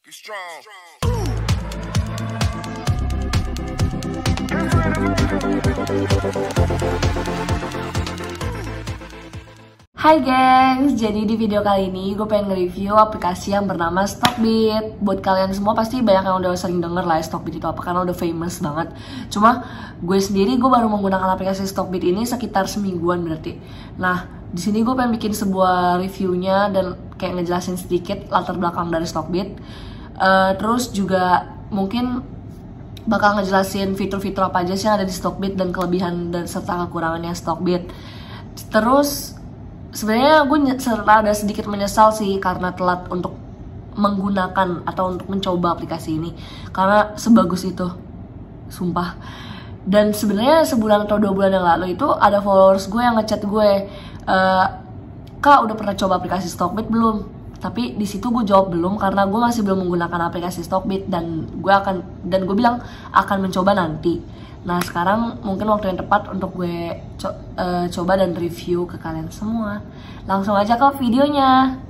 strong. Hai gengs, jadi di video kali ini gue pengen nge-review aplikasi yang bernama Stockbit. Buat kalian semua pasti banyak yang udah sering denger lah Stockbit itu apa, karena udah famous banget. Cuma gue sendiri gue baru menggunakan aplikasi Stockbit ini sekitar semingguan berarti. Nah, di sini gue pengen bikin sebuah reviewnya dan kayak ngejelasin sedikit latar belakang dari Stockbit. Terus juga mungkin bakal ngejelasin fitur-fitur apa aja sih yang ada di Stockbit dan kelebihan dan serta kekurangannya Stockbit. Terus sebenarnya gue ada sedikit menyesal sih karena telat untuk menggunakan atau untuk mencoba aplikasi ini, karena sebagus itu, sumpah. Dan sebenarnya sebulan atau 2 bulan yang lalu itu ada followers gue yang ngechat gue, Kak udah pernah coba aplikasi Stockbit belum? Tapi di situ gue jawab belum karena gue masih belum menggunakan aplikasi Stockbit dan gue bilang akan mencoba nanti. Nah sekarang mungkin waktu yang tepat untuk gue coba dan review ke kalian semua. Langsung aja ke videonya.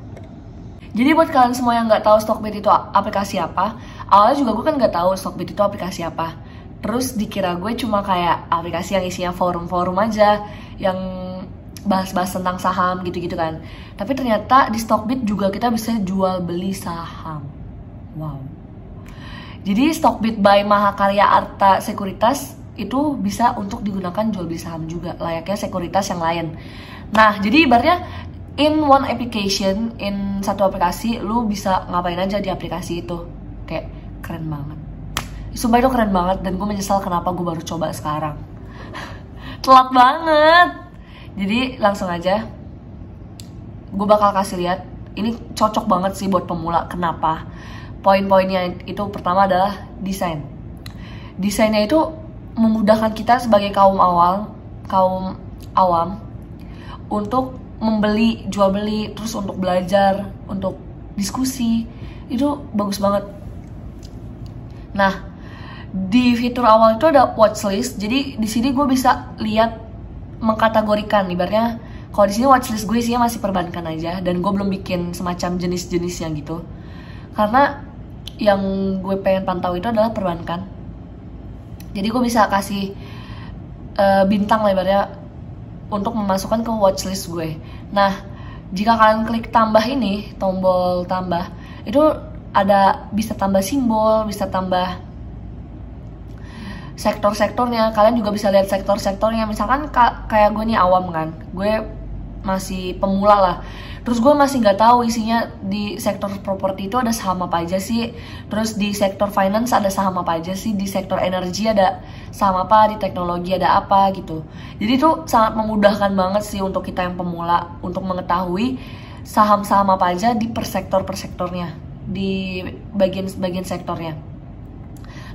Jadi buat kalian semua yang nggak tahu Stockbit itu aplikasi apa, awalnya juga gue kan nggak tahu Stockbit itu aplikasi apa. Terus dikira gue cuma kayak aplikasi yang isinya forum-forum aja, yang bahas-bahas tentang saham gitu-gitu kan. Tapi ternyata di Stockbit juga kita bisa jual beli saham. Wow. Jadi Stockbit by Mahakarya Arta Sekuritas itu bisa untuk digunakan jual beli saham juga, layaknya sekuritas yang lain. Nah, jadi ibaratnya in one application, in satu aplikasi, lu bisa ngapain aja di aplikasi itu. Kayak keren banget. Sumpah itu keren banget dan gue menyesal kenapa gue baru coba sekarang. Telat banget. Jadi langsung aja gue bakal kasih lihat. Ini cocok banget sih buat pemula. Kenapa? Poin-poinnya itu pertama adalah desain. Desainnya itu memudahkan kita sebagai kaum awam untuk membeli, jual beli, terus untuk belajar, untuk diskusi. Itu bagus banget. Nah, di fitur awal itu ada watchlist. Jadi di sini gue bisa lihat, mengkategorikan, ibaratnya kalau di sini watchlist gue isinya masih perbankan aja dan gue belum bikin semacam jenis-jenisnya gitu, karena yang gue pengen pantau itu adalah perbankan. Jadi gue bisa kasih bintang lah ibaratnya untuk memasukkan ke watchlist gue. Nah, jika kalian klik tambah ini, tombol tambah, itu ada bisa tambah simbol, bisa tambah sektor-sektornya. Kalian juga bisa lihat sektor-sektornya. Misalkan kayak gue nih awam kan, gue masih pemula lah, terus gue masih nggak tahu isinya di sektor properti itu ada saham apa aja sih, terus di sektor finance ada saham apa aja sih, di sektor energi ada saham apa, di teknologi ada apa gitu. Jadi itu sangat memudahkan banget sih untuk kita yang pemula untuk mengetahui saham-saham apa aja di per sektornya, di bagian sektornya.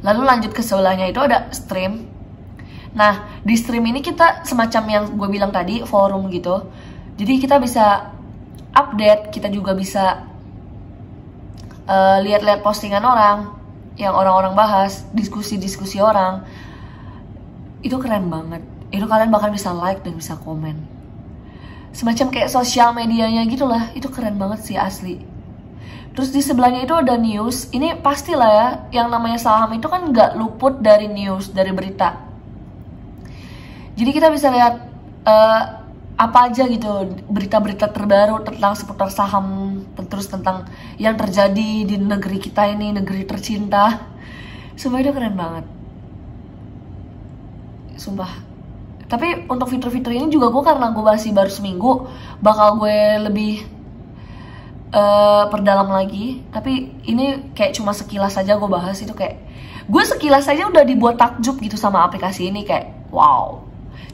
Lalu lanjut ke sebelahnya itu ada stream. Nah, di stream ini kita semacam yang gue bilang tadi, forum gitu. Jadi kita bisa update, kita juga bisa lihat-lihat postingan orang, yang orang-orang bahas, diskusi-diskusi orang. Itu keren banget. Itu kalian bahkan bisa like dan bisa komen. Semacam kayak sosial medianya gitu lah. Itu keren banget sih asli. Terus di sebelahnya itu ada news. Ini pastilah ya, yang namanya saham itu kan nggak luput dari news, dari berita. Jadi kita bisa lihat apa aja gitu, berita-berita terbaru tentang seputar saham, terus tentang yang terjadi di negeri kita ini, negeri tercinta. Sumpah itu keren banget. Sumpah. Tapi untuk fitur-fitur ini juga gue, karena gue masih baru seminggu, bakal gue lebih perdalam lagi. Tapi ini kayak cuma sekilas aja gue bahas. Itu kayak gue sekilas aja udah dibuat takjub gitu sama aplikasi ini. Kayak wow,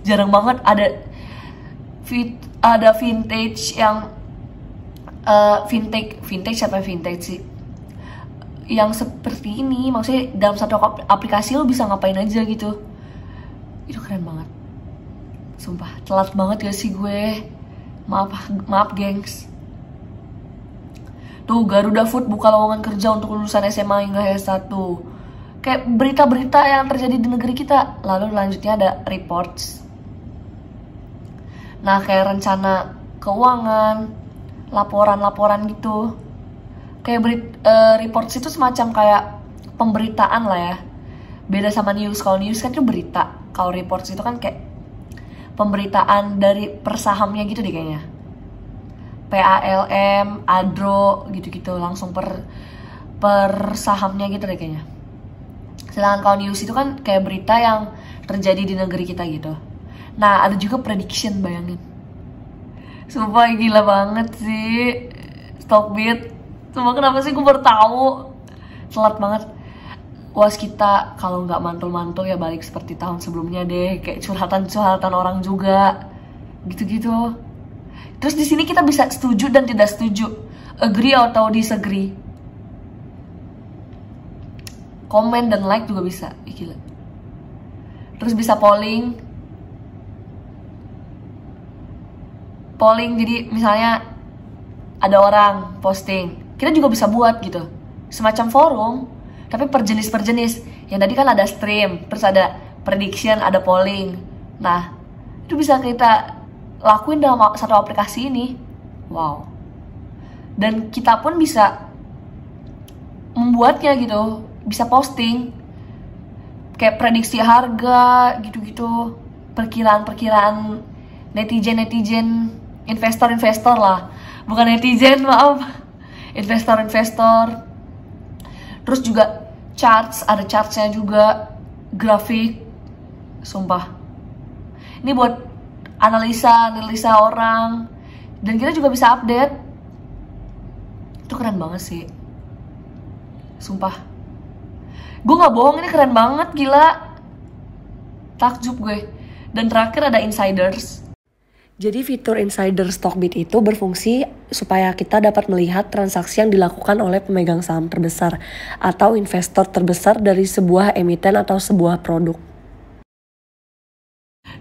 jarang banget ada vintage yang vintage sih yang seperti ini. Maksudnya dalam satu aplikasi lo bisa ngapain aja gitu. Itu keren banget. Sumpah telat banget gak sih gue. Maaf gengs. Tuh, Garuda Food buka lowongan kerja untuk lulusan SMA hingga S1. Kayak berita-berita yang terjadi di negeri kita. Lalu selanjutnya ada reports. Nah, kayak rencana keuangan, laporan-laporan gitu. kayak reports itu semacam kayak pemberitaan lah ya. Beda sama news. Kalau news kan itu berita, kalau reports itu kan kayak pemberitaan dari persahamnya gitu deh kayaknya. PALM, ADRO gitu-gitu, langsung per sahamnya gitu deh kayaknya. Sedangkan kalau news itu kan kayak berita yang terjadi di negeri kita gitu. Nah, ada juga prediction, bayangin. Sumpah gila banget sih Stockbit. Sumpah kenapa sih gue baru tahu. Telat banget. UAS kita kalau nggak mantul-mantul ya balik seperti tahun sebelumnya deh, kayak curhatan-curhatan orang juga. Gitu-gitu. Terus di sini kita bisa setuju dan tidak setuju. Agree atau disagree. Komen dan like juga bisa. Gila. Terus bisa polling. Jadi misalnya ada orang posting, kita juga bisa buat gitu. Semacam forum, tapi per jenis. Yang tadi kan ada stream, terus ada prediction, ada polling. Nah, itu bisa kita lakuin dalam satu aplikasi ini. Wow. Dan kita pun bisa membuatnya gitu, bisa posting kayak prediksi harga gitu-gitu, perkiraan netizen, investor lah, bukan netizen, maaf, investor. Terus juga charts, ada chartsnya juga, grafik. Sumpah, ini buat analisa orang, dan kita juga bisa update. Itu keren banget sih, sumpah. Gue gak bohong, ini keren banget, gila. Takjub gue. Dan terakhir ada insiders. Jadi fitur insider Stockbit itu berfungsi supaya kita dapat melihat transaksi yang dilakukan oleh pemegang saham terbesar atau investor terbesar dari sebuah emiten atau sebuah produk.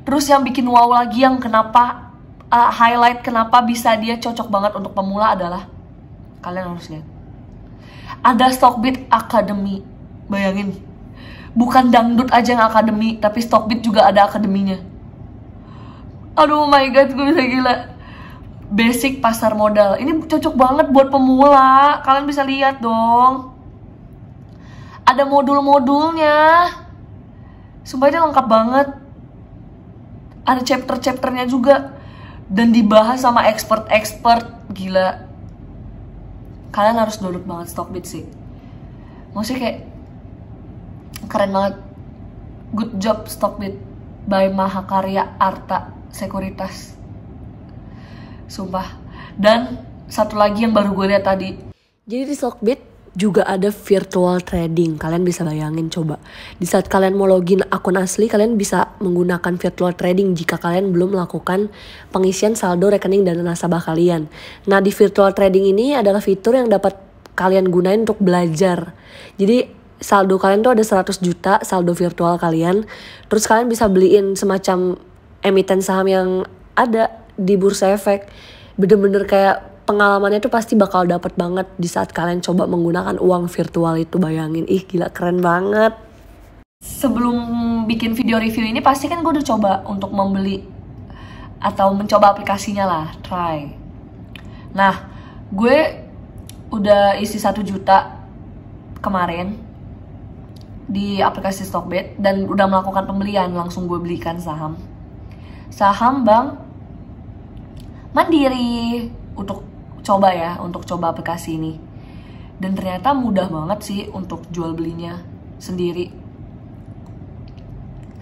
Terus yang bikin wow lagi, yang kenapa highlight kenapa bisa dia cocok banget untuk pemula adalah, kalian harus lihat, ada Stockbit Academy. Bayangin, bukan dangdut aja yang akademi, tapi Stockbit juga ada akademinya. Aduh my god, gue bisa gila. Basic pasar modal, ini cocok banget buat pemula. Kalian bisa lihat dong, ada modul-modulnya. Sumpah ini lengkap banget. Ada chapter-chapternya juga, dan dibahas sama expert. Gila. Kalian harus download banget Stockbit sih. Maksudnya kayak keren banget. Good job Stockbit by Mahakarya Arta Sekuritas. Sumpah. Dan satu lagi yang baru gue lihat tadi. Jadi di Stockbit juga ada virtual trading. Kalian bisa bayangin coba. Di saat kalian mau login akun asli, kalian bisa menggunakan virtual trading jika kalian belum melakukan pengisian saldo rekening dan nasabah kalian. Nah, di virtual trading ini adalah fitur yang dapat kalian gunain untuk belajar. Jadi saldo kalian tuh ada 100 juta saldo virtual kalian. Terus kalian bisa beliin semacam emiten saham yang ada di Bursa Efek. Bener-bener kayak pengalamannya tuh pasti bakal dapet banget di saat kalian coba menggunakan uang virtual itu. Bayangin, ih gila keren banget. Sebelum bikin video review ini pasti kan gue udah coba untuk membeli atau mencoba aplikasinya lah, try. Nah, gue udah isi 1 juta kemarin di aplikasi Stockbit dan udah melakukan pembelian, langsung gue belikan saham Bank Mandiri untuk coba aplikasi ini. Dan ternyata mudah banget sih untuk jual belinya sendiri,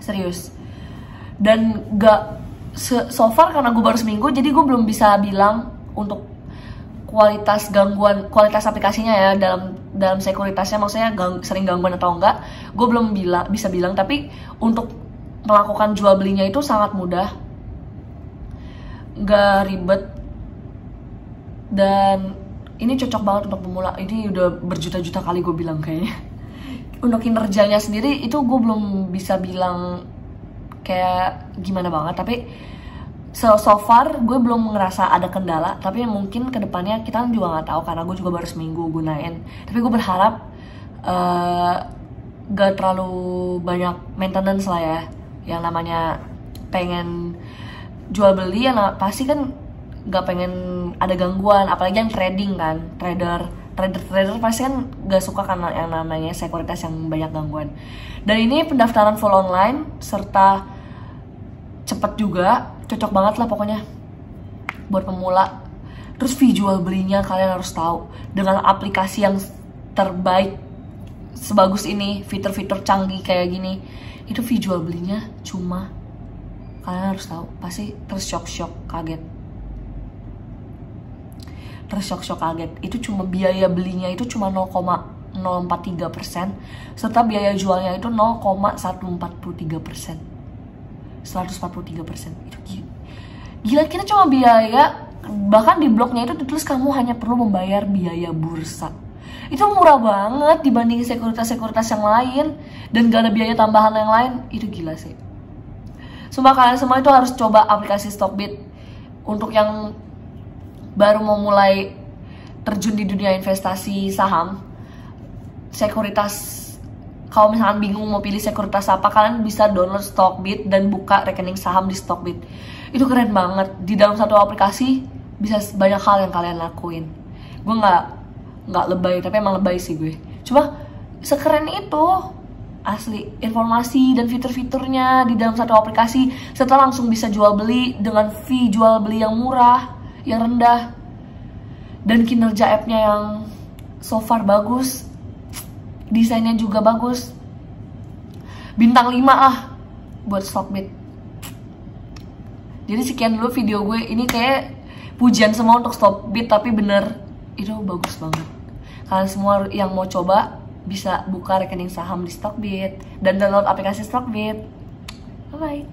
serius. Dan gak so far karena gue baru seminggu, jadi gue belum bisa bilang untuk kualitas aplikasinya ya, dalam sekuritasnya, maksudnya sering gangguan atau enggak, gue belum bisa bilang. Tapi untuk melakukan jual belinya itu sangat mudah, gak ribet, dan ini cocok banget untuk pemula. Ini udah berjuta-juta kali gue bilang kayaknya. Untuk kinerjanya sendiri itu gue belum bisa bilang kayak gimana banget, tapi so far gue belum ngerasa ada kendala. Tapi mungkin kedepannya kita juga nggak tahu, karena gue juga baru seminggu gunain. Tapi gue berharap gak terlalu banyak maintenance lah ya. Yang namanya pengen jual beli ya pasti kan gak pengen ada gangguan, apalagi yang trading kan, trader trader pasti kan gak suka karena yang namanya sekuritas yang banyak gangguan. Dan ini pendaftaran full online serta cepet juga, cocok banget lah pokoknya buat pemula. Terus fee jual belinya kalian harus tahu, dengan aplikasi yang terbaik sebagus ini, fitur-fitur canggih kayak gini, itu fee jual belinya cuma, kalian harus tahu, pasti tersyok-syok kaget. Itu cuma biaya belinya itu cuma 0,043%, serta biaya jualnya itu 0,143%. 143%. Itu gila, kita cuma biaya, bahkan di blognya itu ditulis kamu hanya perlu membayar biaya bursa. Itu murah banget dibanding sekuritas-sekuritas yang lain, dan gak ada biaya tambahan yang lain. Itu gila sih. Sumpah kalian semua itu harus coba aplikasi Stockbit. Untuk yang baru mau mulai terjun di dunia investasi saham, sekuritas, kalau misalkan bingung mau pilih sekuritas apa, kalian bisa download Stockbit dan buka rekening saham di Stockbit. Itu keren banget. Di dalam satu aplikasi bisa banyak hal yang kalian lakuin. Gue nggak lebay, tapi emang lebay sih gue. Cuma sekeren itu, asli. Informasi dan fitur-fiturnya di dalam satu aplikasi, setelah langsung bisa jual beli dengan fee jual beli yang murah, yang rendah, dan kinerja app-nya yang so far bagus, desainnya juga bagus. Bintang 5 lah buat Stockbit. Jadi sekian dulu video gue. Ini kayak pujian semua untuk Stockbit, tapi bener itu bagus banget. Kalian semua yang mau coba bisa buka rekening saham di Stockbit dan download aplikasi Stockbit. Bye bye.